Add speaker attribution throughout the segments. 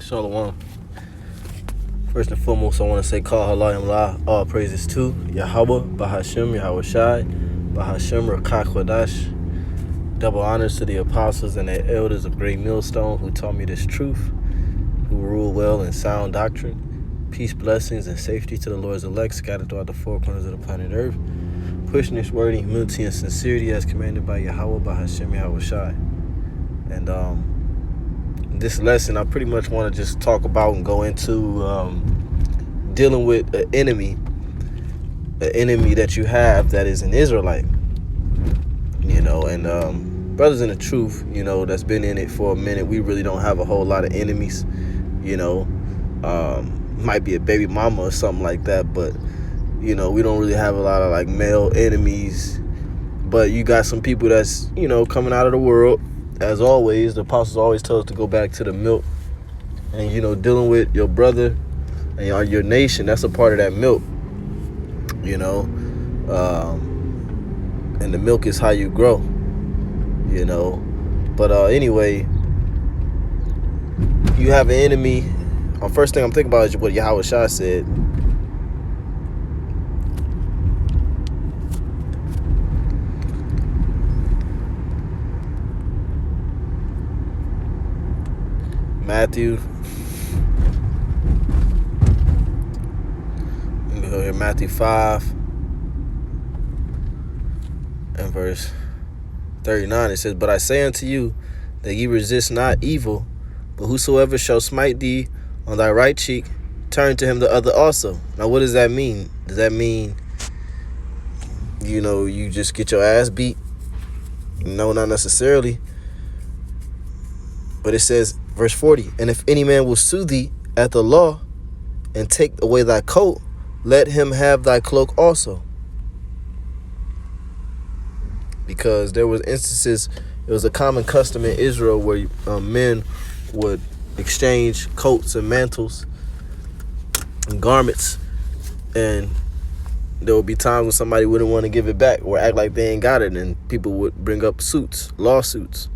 Speaker 1: Shalom. First and foremost, I want to say Kal Halayim La, all praises to Yahweh, Bahashem, Yahweh Shai, Bahashem, Rakah Kodash. Double honors to the apostles and the elders of Great Millstone who taught me this truth, who rule well in sound doctrine. Peace, blessings, and safety to the Lord's elect scattered throughout the four corners of the planet Earth. Pushing this word in humility and sincerity as commanded by Yahweh, Bahashem, Yahweh Shai. And this lesson, I pretty much want to just talk about and go into dealing with an enemy that you have that is an Israelite. And brothers in the truth, that's been in it for a minute, we really don't have a whole lot of enemies. Might be a baby mama or something like that, but we don't really have a lot of like male enemies. But you got some people that's coming out of the world. As always, the apostles always tell us to go back to the milk, and dealing with your brother and your nation, that's a part of that milk. And the milk is how you grow. But anyway, you have an enemy. First thing I'm thinking about is what Yahweh Shai said. Matthew. Let me go here. Matthew 5 and verse 39. It says, "But I say unto you that ye resist not evil, but whosoever shall smite thee on thy right cheek, turn to him the other also." Now, what does that mean? Does that mean, you just get your ass beat? No, not necessarily. But it says, verse 40, "And if any man will sue thee at the law and take away thy coat, let him have thy cloak also." Because there was instances, it was a common custom in Israel where men would exchange coats and mantles and garments, and there would be times when somebody wouldn't want to give it back or act like they ain't got it, and people would bring up lawsuits.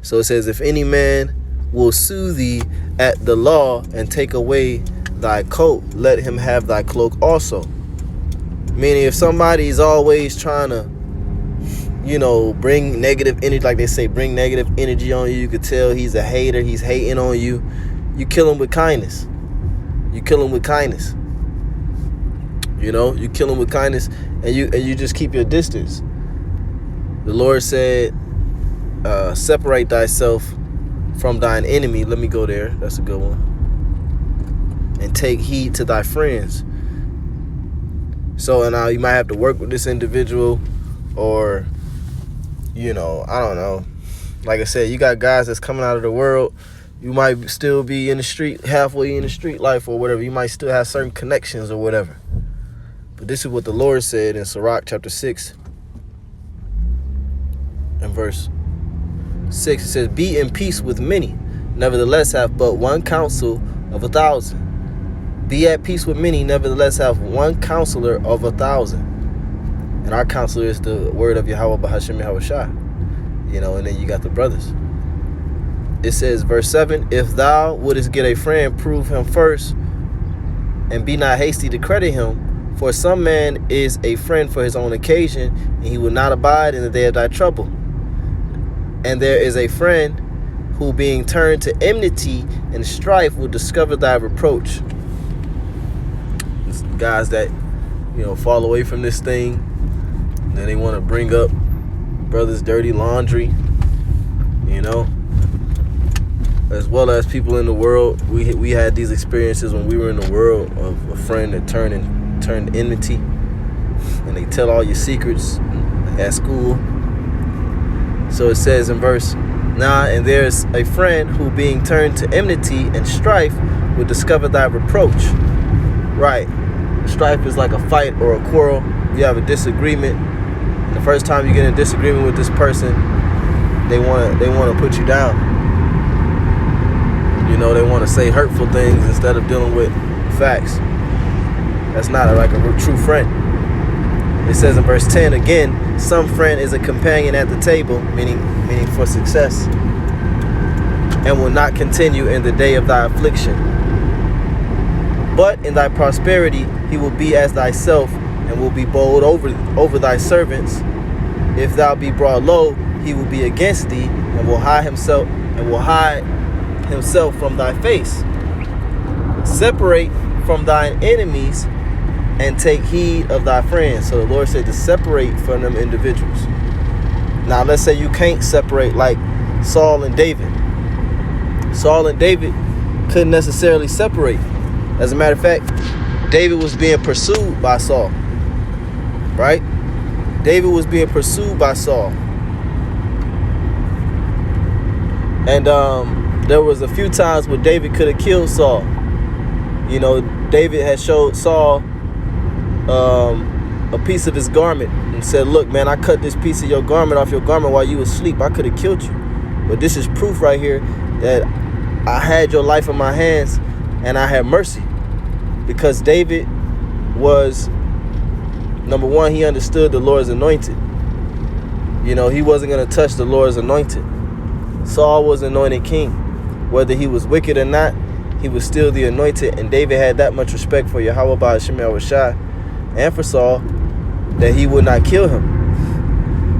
Speaker 1: So it says, if any man will sue thee at the law and take away thy coat, let him have thy cloak also. Meaning, if somebody's always trying to, bring negative energy, like they say, bring negative energy on you, you could tell he's a hater, he's hating on you, you kill him with kindness. You kill him with kindness. You kill him with kindness, and you just keep your distance. The Lord said, separate thyself from thine enemy. Let me go there. That's a good one. And take heed to thy friends. So now you might have to work with this individual, or, I don't know. Like I said, you got guys that's coming out of the world. You might still be in the street, halfway in the street life or whatever. You might still have certain connections or whatever. But this is what the Lord said in Sirach chapter 6 and verse 6. It says, "Be in peace with many, nevertheless have but one counsel of 1,000. Be at peace with many, nevertheless have one counselor of 1,000. And our counselor is the word of Yahweh, Bahashem, Yahweh Shai. And then you got the brothers. It says, verse 7, "If thou wouldest get a friend, prove him first, and be not hasty to credit him. For some man is a friend for his own occasion, and he will not abide in the day of thy trouble. And there is a friend who, being turned to enmity and strife, will discover thy reproach." It's guys that, fall away from this thing. Then they want to bring up brothers' dirty laundry, as well as people in the world. We had these experiences when we were in the world of a friend that turned enmity, and they tell all your secrets at school. So it says in verse 9, "And there's a friend who, being turned to enmity and strife, will discover thy reproach." Right. Strife is like a fight or a quarrel. You have a disagreement. And the first time you get in a disagreement with this person, they want to put you down. They want to say hurtful things instead of dealing with facts. That's not like a true friend. It says in verse 10 again, "Some friend is a companion at the table," meaning for success, and will not continue in the day of thy affliction. But in thy prosperity he will be as thyself, and will be bold over thy servants. If thou be brought low, he will be against thee, and will hide himself from thy face. Separate from thine enemies, and take heed of thy friends. So the Lord said to separate from them individuals. Now let's say you can't separate, like Saul and David. Saul and David couldn't necessarily separate. As a matter of fact, David was being pursued by Saul. Right? David was being pursued by Saul. And there was a few times where David could have killed Saul. You know, David had showed Saul a piece of his garment and said, look, man, I cut this piece of your garment off your garment while you was asleep. I could have killed you. But this is proof right here that I had your life in my hands and I had mercy. Because David was, number one, he understood the Lord's anointed. You know, he wasn't going to touch the Lord's anointed. Saul was anointed king. Whether he was wicked or not, he was still the anointed. And David had that much respect for Yahweh Ba'ashem Yahushua and for Saul that he would not kill him.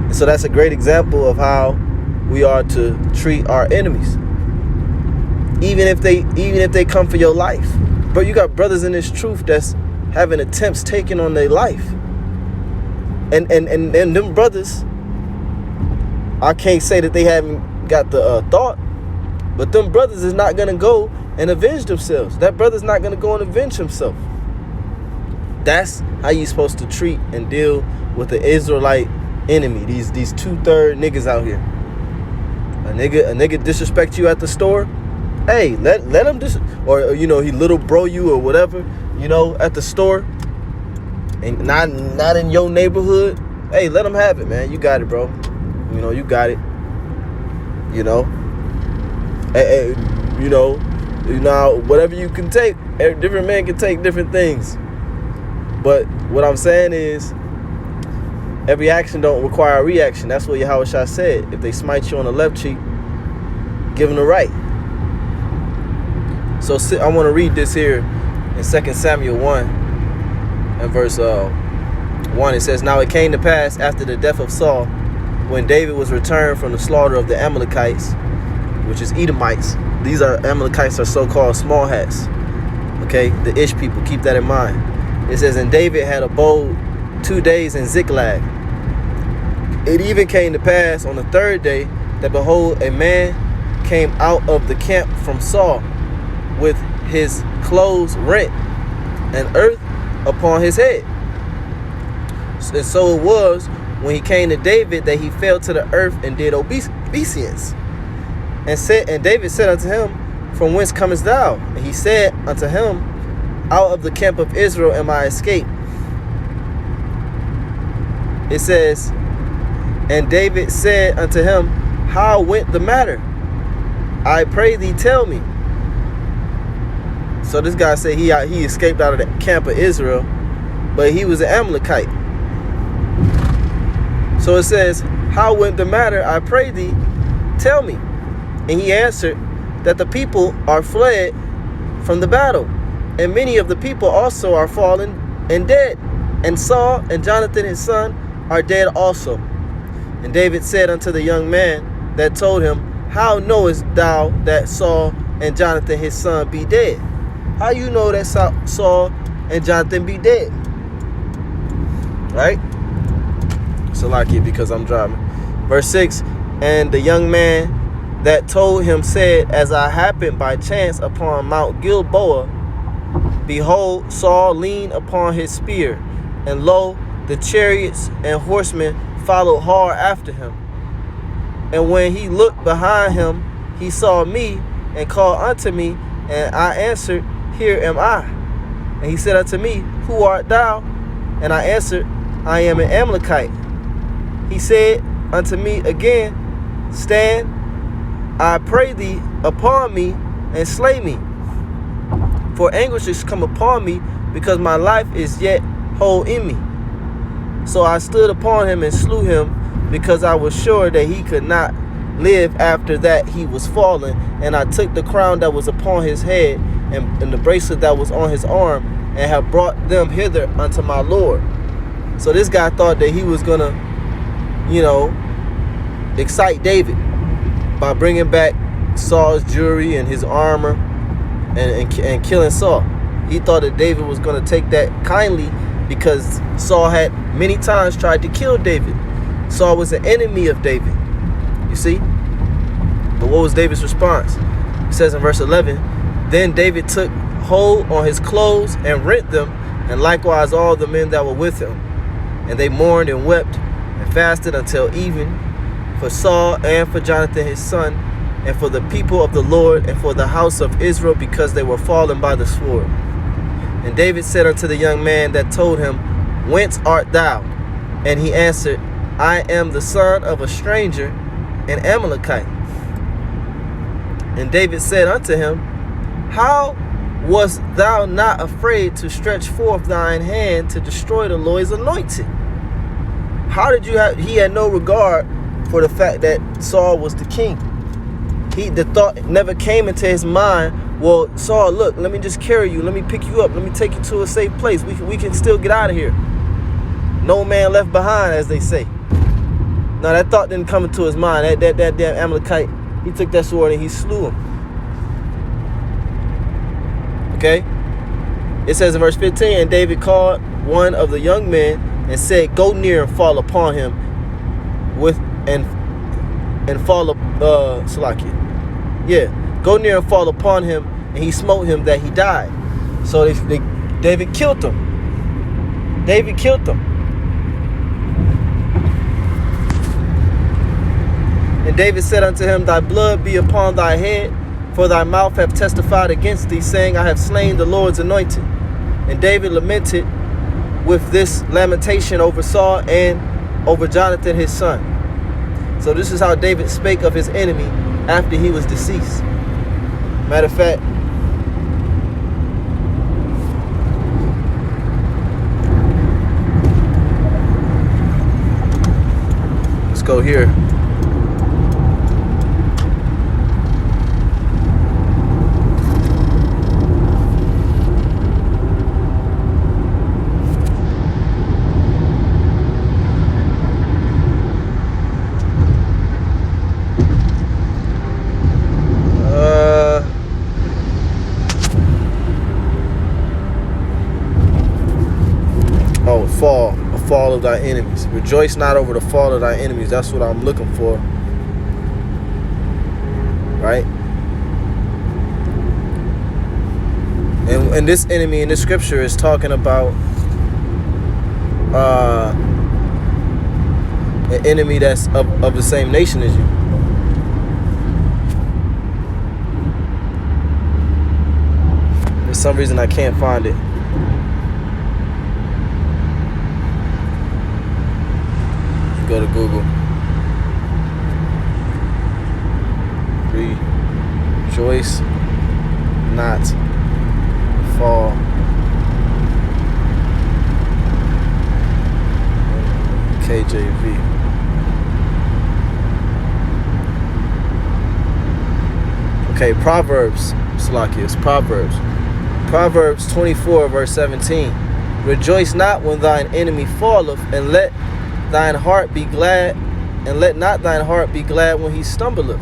Speaker 1: And so that's a great example of how we are to treat our enemies. Even if they come for your life. Bro, you got brothers in this truth that's having attempts taken on their life. And them brothers, I can't say that they haven't got the thought, but them brothers is not going to go and avenge themselves. That brother's not going to go and avenge himself. That's how you supposed to treat and deal with the Israelite enemy. These 2/3 niggas out here. A nigga disrespect you at the store. Hey, let him or you know, he little bro you or whatever, you know, at the store, and not in your neighborhood. Hey, let him have it, man. You got it, bro. You know, you got it. You know, hey, you know, whatever you can take. Different men can take different things. But what I'm saying is, every action don't require a reaction. That's what Yahushua said. If they smite you on the left cheek, give them the right. So I want to read this here in 2 Samuel 1 and verse 1. It says, now it came to pass after the death of Saul, when David was returned from the slaughter of the Amalekites, which is Edomites. These Amalekites are so-called small hats. Okay, the Ish people, keep that in mind. It says, and David had abode 2 days in Ziklag. It even came to pass on the 3rd day that, behold, a man came out of the camp from Saul with his clothes rent and earth upon his head. And so it was when he came to David that he fell to the earth and did obeisance. And David said unto him, from whence comest thou? And he said unto him, out of the camp of Israel am I escaped. It says, and David said unto him, how went the matter? I pray thee, tell me. So this guy said he escaped out of the camp of Israel, but he was an Amalekite. So it says, how went the matter? I pray thee, tell me. And he answered, that the people are fled from the battle, and many of the people also are fallen and dead. And Saul and Jonathan his son are dead also. And David said unto the young man that told him, how knowest thou that Saul and Jonathan his son be dead? How you know that Saul and Jonathan be dead? Right? So like it, because I'm driving. Verse 6, and the young man that told him said, as I happened by chance upon Mount Gilboa, behold, Saul leaned upon his spear, and lo, the chariots and horsemen followed hard after him. And when he looked behind him, he saw me, and called unto me, and I answered, here am I. And he said unto me, who art thou? And I answered, I am an Amalekite. He said unto me again, stand, I pray thee, upon me, and slay me. For anguish is come upon me, because my life is yet whole in me. So I stood upon him and slew him, because I was sure that he could not live after that he was fallen. And I took the crown that was upon his head and the bracelet that was on his arm, and have brought them hither unto my Lord. So this guy thought that he was gonna, excite David by bringing back Saul's jewelry and his armor and killing Saul. He thought that David was going to take that kindly because Saul had many times tried to kill David. Saul was an enemy of David, you see. But what was David's response? It says in verse 11, then David took hold on his clothes and rent them, and likewise all the men that were with him. And they mourned and wept and fasted until even for Saul and for Jonathan his son, and for the people of the Lord, and for the house of Israel, because they were fallen by the sword. And David said unto the young man that told him, whence art thou? And he answered, I am the son of a stranger, an Amalekite. And David said unto him, how wast thou not afraid to stretch forth thine hand to destroy the Lord's anointed? How did you have? He had no regard for the fact that Saul was the king. The thought never came into his mind, well, Saul, look, let me just carry you. Let me pick you up. Let me take you to a safe place. We can still get out of here. No man left behind, as they say. Now, that thought didn't come into his mind. That damn Amalekite, he took that sword and he slew him. Okay? It says in verse 15, and David called one of the young men and said, go near and fall upon him and fall Salakia. Yeah, go near and fall upon him, and he smote him that he died. So David killed him. David killed him. And David said unto him, thy blood be upon thy head, for thy mouth hath testified against thee, saying, I have slain the Lord's anointed. And David lamented with this lamentation over Saul and over Jonathan his son. So this is how David spake of his enemy after he was deceased. Matter of fact, let's go here. Fall of thy enemies. Rejoice not over the fall of thy enemies. That's what I'm looking for. Right? And this enemy in this scripture is talking about an enemy that's of the same nation as you. For some reason I can't find it. Go to Google. Rejoice not fall KJV. Okay, Proverbs. Salakius, Proverbs. Proverbs 24 verse 17. Rejoice not when thine enemy falleth, and let thine heart be glad, and let not thine heart be glad when he stumbleth,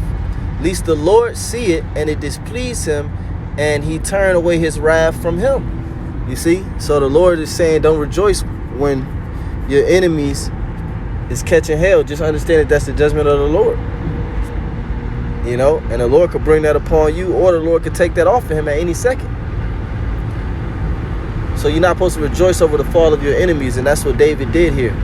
Speaker 1: lest the Lord see it and it displease him, and he turn away his wrath from him. You see? So the Lord is saying, don't rejoice when your enemies is catching hell. Just understand that that's the judgment of the Lord. And the Lord could bring that upon you, or the Lord could take that off of him at any second. So you're not supposed to rejoice over the fall of your enemies, and that's what David did here.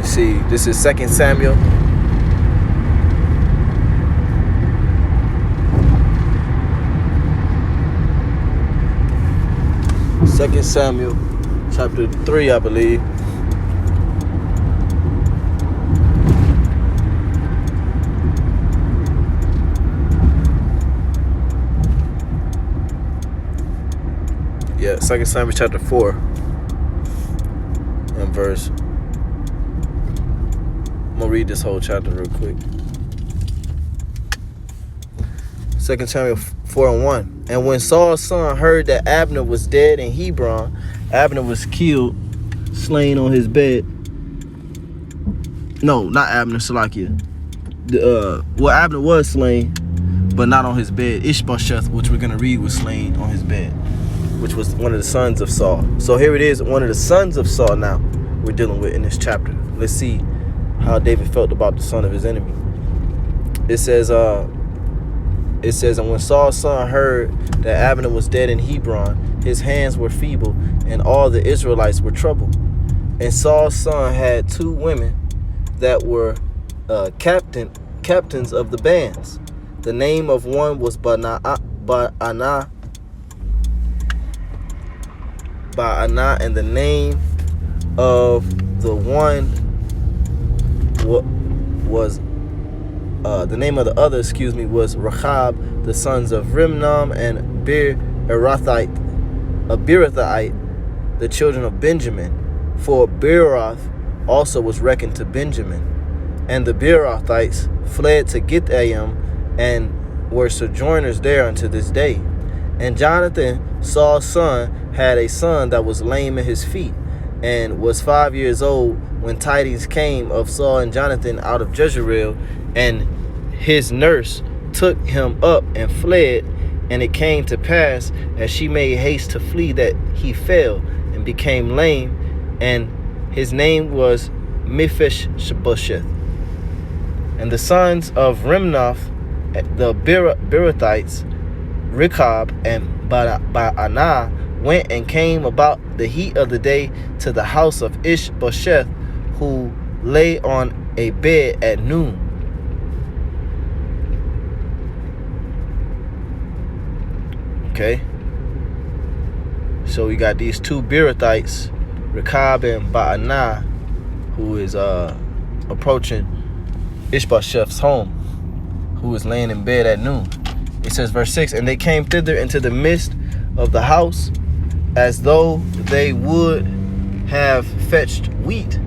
Speaker 1: See, this is 2 Samuel. Second Samuel, chapter 3, I believe. Yeah, 2 Samuel chapter 4 and verse. I'm gonna read this whole chapter real quick. 2 Samuel 4:1. And when Saul's son heard that Abner was dead in Hebron, Abner was killed, slain on his bed. No, not Abner, Salakia. Abner was slain, but not on his bed. Ishbosheth, which we're gonna read, was slain on his bed, which was one of the sons of Saul. So here it is, one of the sons of Saul now we're dealing with in this chapter. Let's see how David felt about the son of his enemy. It says, and when Saul's son heard that Abner was dead in Hebron, his hands were feeble, and all the Israelites were troubled. And Saul's son had 2 women that were captains of the bands. The name of one was Baanah, and the name of the one was the name of the other, was Rechab, the sons of Rimnam and Beerothite, the children of Benjamin. For Beeroth also was reckoned to Benjamin. And the Beerothites fled to Gittaim and were sojourners there unto this day. And Jonathan, Saul's son, had a son that was lame in his feet, and was 5 years old when tidings came of Saul and Jonathan out of Jezreel, and his nurse took him up and fled. And it came to pass, as she made haste to flee, that he fell and became lame, and his name was Mephibosheth. And the sons of Rimnoth, the Beerothites, Rechab and Baanah, went and came about the heat of the day to the house of Ishbosheth, who lay on a bed at noon. Okay, so we got these 2 Beerothites, Rechab and Baanah, who is approaching Ishbosheth's home, who is laying in bed at noon. It says, verse 6, and they came thither into the midst of the house, as though they would have fetched wheat,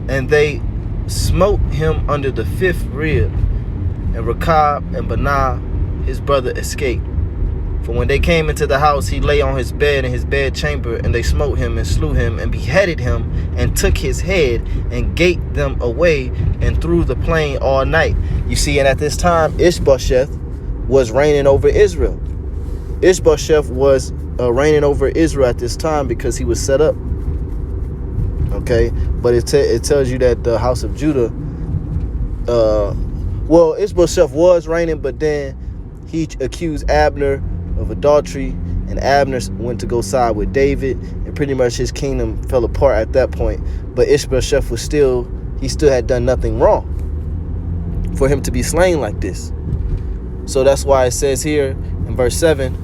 Speaker 1: and they smote him under the 5th rib. And Rechab and Baanah, his brother, escaped. For when they came into the house, he lay on his bed in his bedchamber, and they smote him and slew him and beheaded him and took his head and gate them away and through the plain all night. You see, and at this time, Ishbosheth was reigning over Israel. Ishbosheth was reigning over Israel at this time because he was set up. Okay, but it tells you that the house of Judah, Ishbosheth was reigning, but then he accused Abner of adultery, and Abner went to go side with David, and pretty much his kingdom fell apart at that point. But Ishbosheth still had done nothing wrong for him to be slain like this. So that's why it says here in verse 7,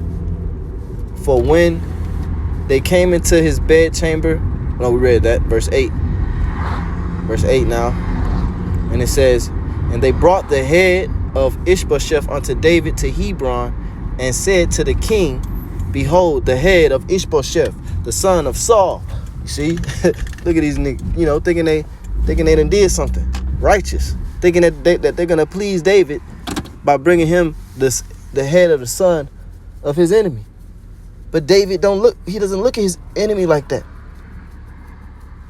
Speaker 1: for when they came into his bedchamber, no, we read that, verse 8 now, and it says, and they brought the head of Ishbosheth unto David to Hebron, and said to the king, behold, the head of Ishbosheth, the son of Saul. You see, look at these niggas, thinking they done did something righteous, thinking that they're gonna please David by bringing him the head of the son of his enemy. But David doesn't look at his enemy like that.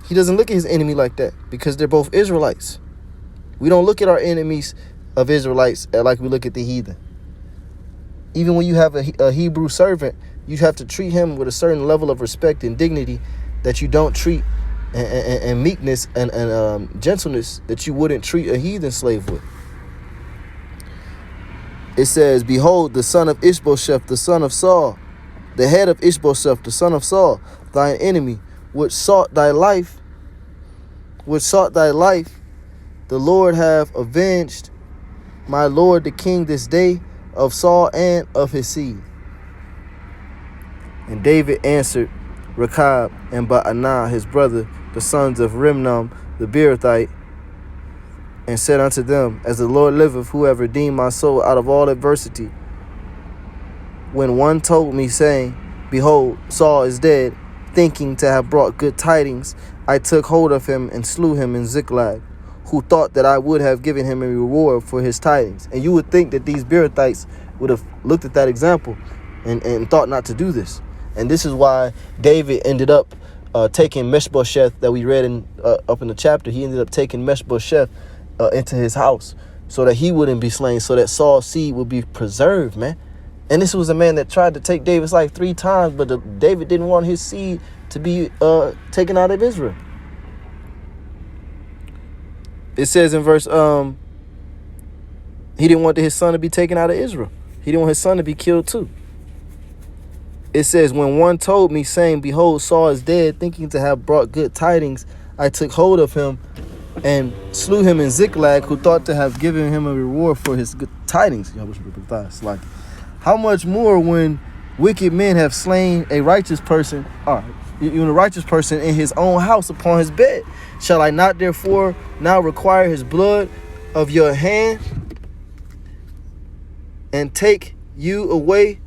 Speaker 1: He doesn't look at his enemy like that because they're both Israelites. We don't look at our enemies of Israelites like we look at the heathen. Even when you have a Hebrew servant, you have to treat him with a certain level of respect and dignity that you don't treat, and meekness and gentleness that you wouldn't treat a heathen slave with. It says, behold, the son of Ishbosheth, the son of Saul, the head of Ishbosheth, the son of Saul, thine enemy, which sought thy life, the Lord have avenged my lord the king this day of Saul and of his seed. And David answered Rechab and Baanah his brother, the sons of Rimnam the Beerothite, and said unto them, as the Lord liveth, who have redeemed my soul out of all adversity, when one told me, saying, behold, Saul is dead, thinking to have brought good tidings, I took hold of him and slew him in Ziklag, who thought that I would have given him a reward for his tidings. And you would think that these Beerothites would have looked at that example and thought not to do this. And this is why David ended up taking Meshbosheth, that we read in up in the chapter. He ended up taking Meshbosheth into his house so that he wouldn't be slain, so that Saul's seed would be preserved, man. And this was a man that tried to take David's life 3 times, but David didn't want his seed to be taken out of Israel. It says in verse, he didn't want his son to be taken out of Israel. He didn't want his son to be killed too. It says, when one told me, saying, behold, Saul is dead, thinking to have brought good tidings, I took hold of him and slew him in Ziklag, who thought to have given him a reward for his good tidings. How much more when wicked men have slain a righteous person, even a righteous person in his own house upon his bed? Shall I not therefore now require his blood of your hand and take you away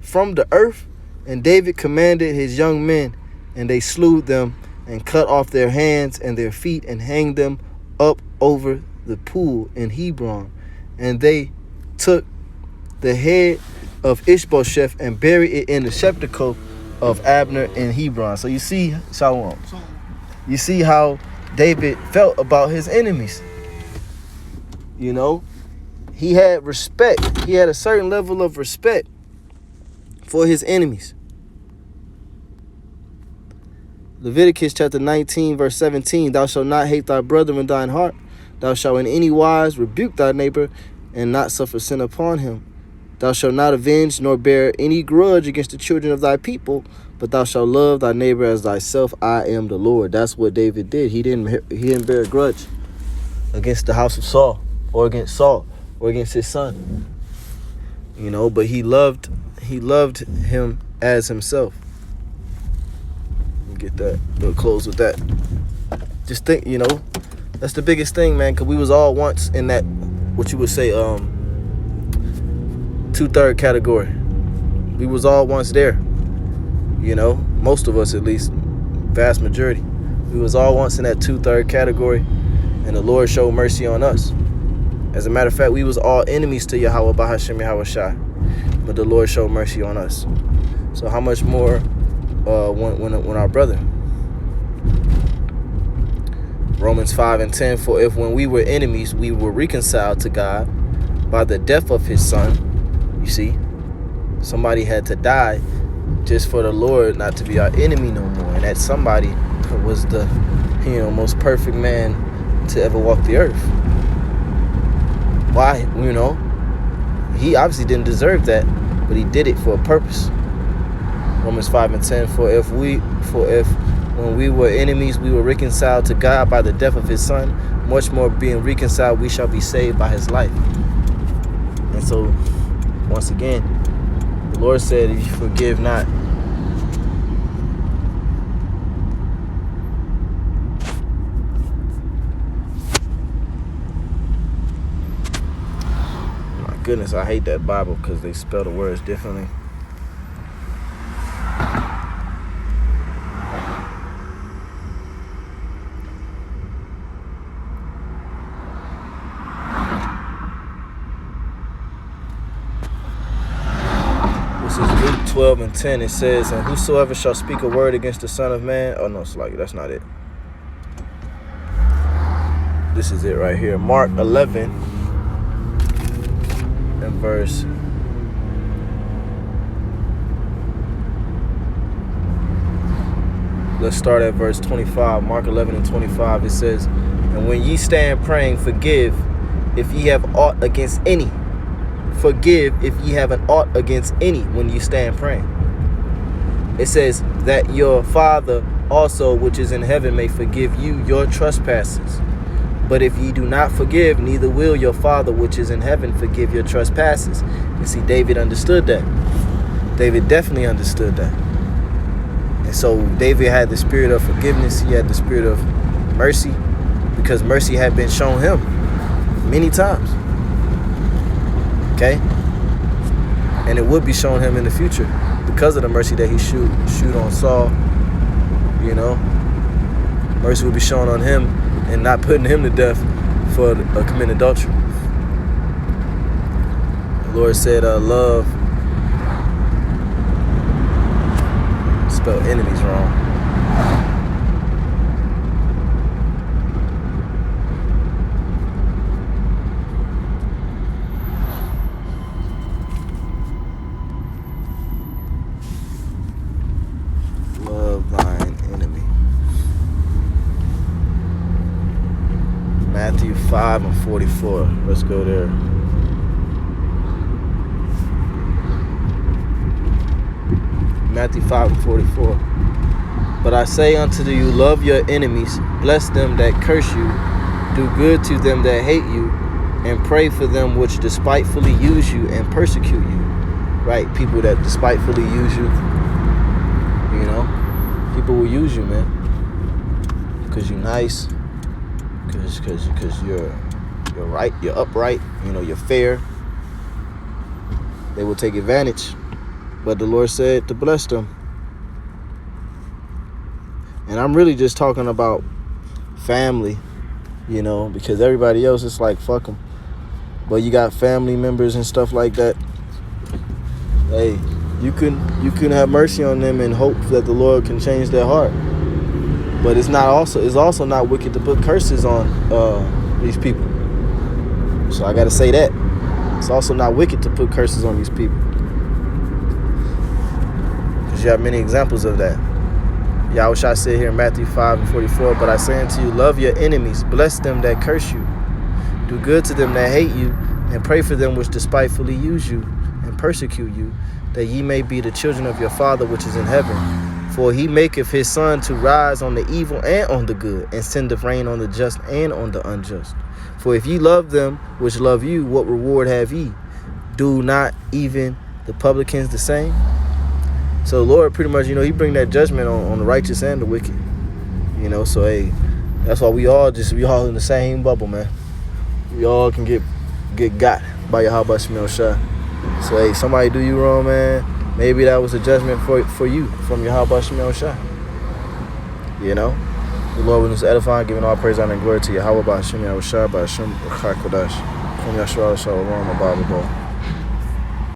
Speaker 1: from the earth? And David commanded his young men, and they slew them and cut off their hands and their feet and hanged them up over the pool in Hebron. And they took the head of Ishbosheth and buried it in the sepulchre of Abner in Hebron. So you see, Shalom. You see how David felt about his enemies. You know, he had respect. He had a certain level of respect for his enemies. Leviticus chapter 19, verse 17, thou shalt not hate thy brother in thine heart. Thou shalt in any wise rebuke thy neighbor and not suffer sin upon him. Thou shalt not avenge nor bear any grudge against the children of thy people, but thou shalt love thy neighbor as thyself. I am the Lord. That's what David did. He didn't bear a grudge against the house of Saul or against Saul or against his son. You know, but he loved him as himself. Get that. We'll close with that. Just think, you know, that's the biggest thing, man, because we was all once in that, what you would say, 2/3 category. We was all once there. You know, most of us, at least, vast majority. We was all once in that 2/3 category, and the Lord showed mercy on us. As a matter of fact, we was all enemies to Yahweh Bahashem Yahweh Shai, but the Lord showed mercy on us. So how much more when our brother? Romans 5:10, for if when we were enemies, we were reconciled to God by the death of his son. You see, somebody had to die just for the Lord not to be our enemy no more. And that somebody was the, most perfect man to ever walk the earth. Why? He obviously didn't deserve that, but he did it for a purpose. Romans 5:10, for if when we were enemies, we were reconciled to God by the death of his son, much more being reconciled, we shall be saved by his life. And so, once again, the Lord said, if you forgive not, my goodness, I hate that Bible because they spell the words differently. This is Luke 12:10. It says, and whosoever shall speak a word against the Son of Man. Oh no, that's not it. This is it right here. Mark 11 and verse. Let's start at verse 25. Mark 11 and 25. It says, and when ye stand praying, forgive if ye have aught against any. Forgive if ye have an aught against any when you stand praying. It says that your Father also which is in heaven may forgive you your trespasses. But if ye do not forgive, neither will your Father which is in heaven forgive your trespasses. You see, David understood that. David definitely understood that. And so David had the spirit of forgiveness. He had the spirit of mercy because mercy had been shown him many times. Okay? And it would be shown him in the future because of the mercy that he shoot on Saul, you know, mercy will be shown on him and not putting him to death for committing adultery. The Lord said, love, spelled enemies wrong. Love thine enemy. Matthew 5:44. Let's go there. Matthew 5:44. But I say unto you, love your enemies, bless them that curse you, do good to them that hate you, and pray for them which despitefully use you and persecute you. Right? People that despitefully use you. You know? People will use you, man. Because you're nice. Because you're right, you're upright, you know, you're fair. They will take advantage. But the Lord said to bless them. And I'm really just talking about family, you know, because everybody else is like, fuck them. But you got family members and stuff like that. Hey, you can have mercy on them and hope that the Lord can change their heart. But it's also not wicked to put curses on these people. So I gotta say that. It's also not wicked to put curses on these people. Because you have many examples of that. Yahushua said here in Matthew 5:44, but I say unto you, love your enemies, bless them that curse you, do good to them that hate you, and pray for them which despitefully use you and persecute you, that ye may be the children of your Father which is in heaven. For he maketh his sun to rise on the evil and on the good, and sendeth rain on the just and on the unjust. For if ye love them which love you, what reward have ye? Do not even the publicans the same? So the Lord pretty much, you know, he bring that judgment on the righteous and the wicked. You know, so hey, that's why we all in the same bubble, man. We all can get got by Yahweh Shemel Shah. So hey, somebody do you wrong, man. Maybe that was a judgment for you from Yahweh Shemel Shah. You know? The Lord was edifying, giving all praise, honor, and glory to Yahweh Shemel Shah, by Hashem Kodash. From Yahshua Shalom, Abba.